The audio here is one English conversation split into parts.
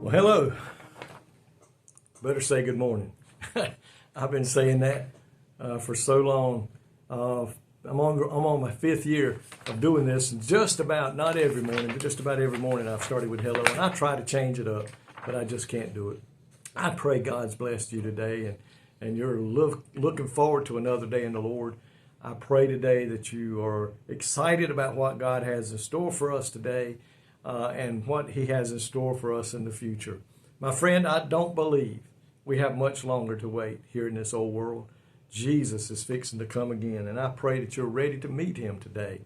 Well, hello. Better say good morning. I've been saying that for so long. I'm on my 5th year of doing this, and just about, not every morning, but just about every morning I've started with hello, and I try to change it up, but I just can't do it. I pray God's blessed you today, and you're looking forward to another day in the Lord. I pray today that you are excited about what God has in store for us today, and what He has in store for us in the future. My friend, I don't believe we have much longer to wait here in this old world. Jesus is fixing to come again, and I pray that you're ready to meet Him today,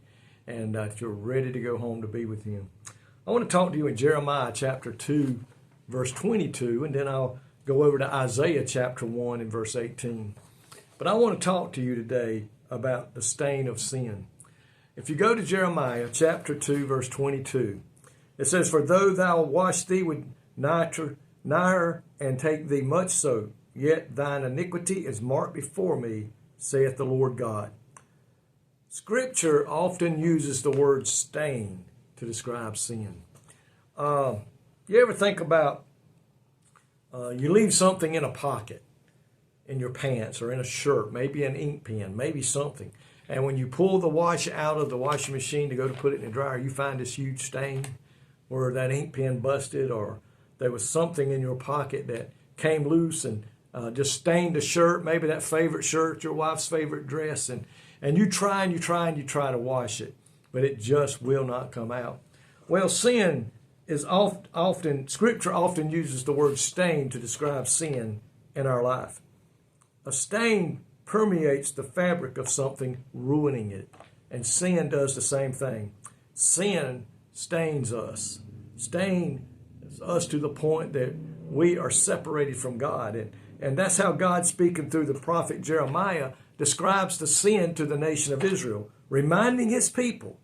and that you're ready to go home to be with Him. I want to talk to you in Jeremiah chapter 2, verse 22, and then I'll go over to Isaiah chapter 1 and verse 18. But I want to talk to you today about the stain of sin. If you go to Jeremiah chapter 2, verse 22, it says, "For though thou wash thee with niter and take thee much soap, yet thine iniquity is marked before me, saith the Lord God." Scripture often uses the word stain to describe sin. You ever think about you leave something in a pocket in your pants or in a shirt, maybe an ink pen, maybe something, and when you pull the wash out of the washing machine to go to put it in the dryer, you find this huge stain where that ink pen busted, or there was something in your pocket that came loose and just stained the shirt, maybe that favorite shirt, your wife's favorite dress, and you try to wash it, but it just will not come out. Well, sin is often, Scripture often uses the word stain to describe sin in our life. A stain permeates the fabric of something, ruining it, and sin does the same thing. Sin stains us to the point that we are separated from God. And that's how God, speaking through the prophet Jeremiah, describes the sin to the nation of Israel, reminding His people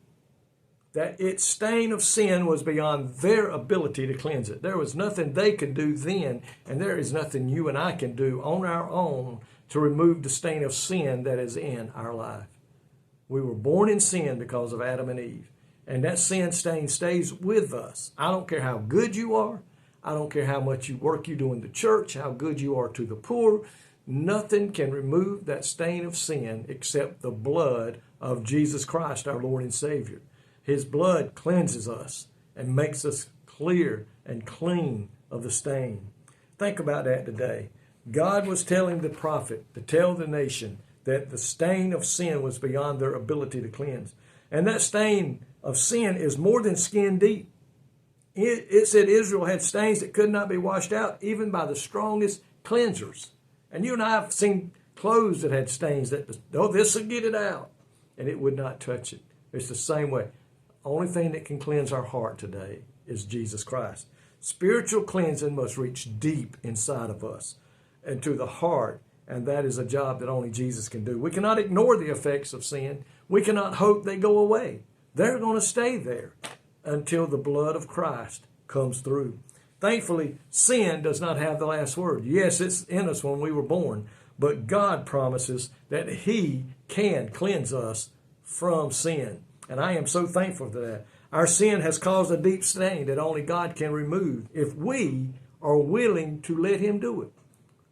that its stain of sin was beyond their ability to cleanse it. There was nothing they could do then, and there is nothing you and I can do on our own to remove the stain of sin that is in our life. We were born in sin because of Adam and Eve, and that sin stain stays with us. I don't care how good you are. I don't care how much work you do in the church, how good you are to the poor. Nothing can remove that stain of sin except the blood of Jesus Christ, our Lord and Savior. His blood cleanses us and makes us clear and clean of the stain. Think about that today. God was telling the prophet to tell the nation that the stain of sin was beyond their ability to cleanse. And that stain of sin is more than skin deep. It said Israel had stains that could not be washed out even by the strongest cleansers. And you and I have seen clothes that had stains that, this will get it out. And it would not touch it. It's the same way. Only thing that can cleanse our heart today is Jesus Christ. Spiritual cleansing must reach deep inside of us and to the heart, and that is a job that only Jesus can do. We cannot ignore the effects of sin. We cannot hope they go away. They're going to stay there until the blood of Christ comes through. Thankfully, sin does not have the last word. Yes, it's in us when we were born, but God promises that He can cleanse us from sin. And I am so thankful for that. Our sin has caused a deep stain that only God can remove if we are willing to let Him do it.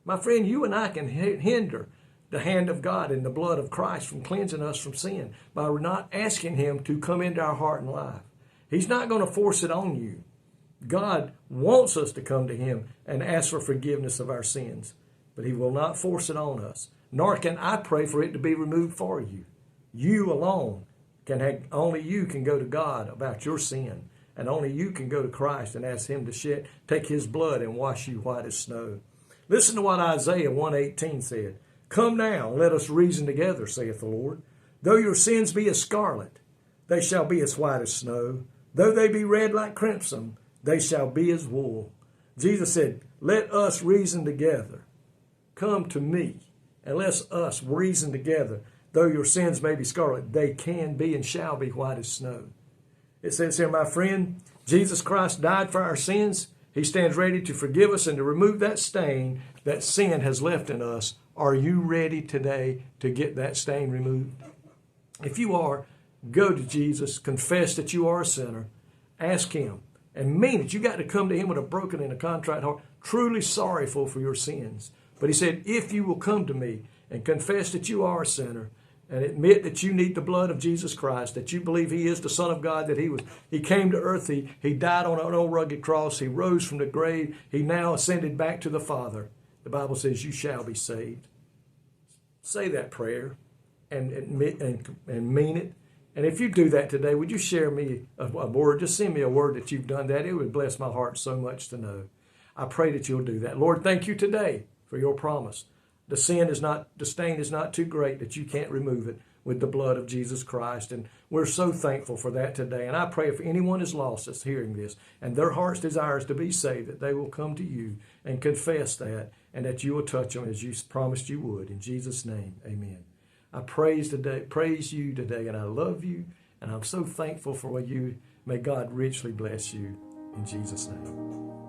My friend, you and I can hinder the hand of God and the blood of Christ from cleansing us from sin by not asking Him to come into our heart and life. He's not going to force it on you. God wants us to come to Him and ask for forgiveness of our sins, but He will not force it on us. Nor can I pray for it to be removed for you. You alone only you can go to God about your sin, and only you can go to Christ and ask Him to take His blood and wash you white as snow. Listen to what Isaiah 1:18 said. "Come now, let us reason together, saith the Lord. Though your sins be as scarlet, they shall be as white as snow. Though they be red like crimson, they shall be as wool." Jesus said, let us reason together. Come to me, and let us reason together. Though your sins may be scarlet, they can be and shall be white as snow. It says here, my friend, Jesus Christ died for our sins. He stands ready to forgive us and to remove that stain that sin has left in us. Are you ready today to get that stain removed? If you are, go to Jesus, confess that you are a sinner, ask Him, and mean it. You got to come to him with a broken and a contrite heart, truly sorrowful for your sins. But he said, if you will come to me and confess that you are a sinner and admit that you need the blood of Jesus Christ, that you believe he is the Son of God, that he came to earth, he died on an old rugged cross, he rose from the grave, he now ascended back to the Father. The Bible says you shall be saved. Say that prayer and admit and mean it. And if you do that today, would you share me a word? Just send me a word that you've done that. It would bless my heart so much to know. I pray that you'll do that. Lord, thank you today for your promise. The stain is not too great that you can't remove it with the blood of Jesus Christ. And we're so thankful for that today. And I pray if anyone is lost that's hearing this and their heart's desire is to be saved, that they will come to you and confess that, and that you will touch them as you promised you would. In Jesus' name, amen. I praise you today, and I love you, and I'm so thankful for you. May God richly bless you in Jesus' name.